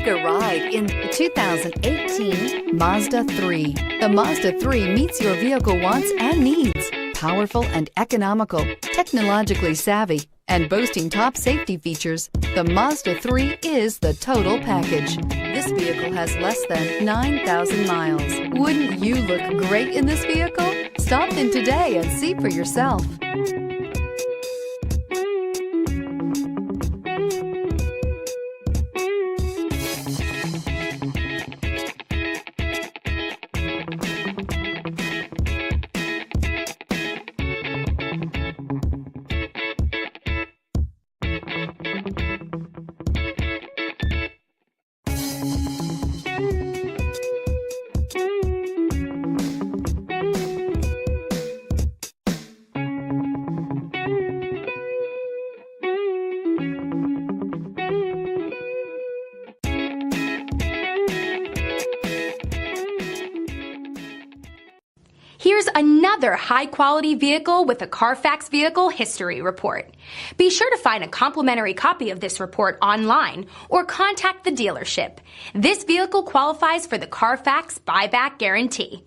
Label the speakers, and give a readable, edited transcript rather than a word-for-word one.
Speaker 1: Take a ride in the 2018 Mazda 3. The Mazda 3 meets your vehicle wants and needs. Powerful and economical, technologically savvy, and boasting top safety features, the Mazda 3 is the total package. This vehicle has less than 9,000 miles. Wouldn't you look great in this vehicle? Stop in today and see for yourself.
Speaker 2: Here's another high-quality vehicle with a Carfax Vehicle History Report. Be sure to find a complimentary copy of this report online or contact the dealership. This vehicle qualifies for the Carfax Buyback Guarantee.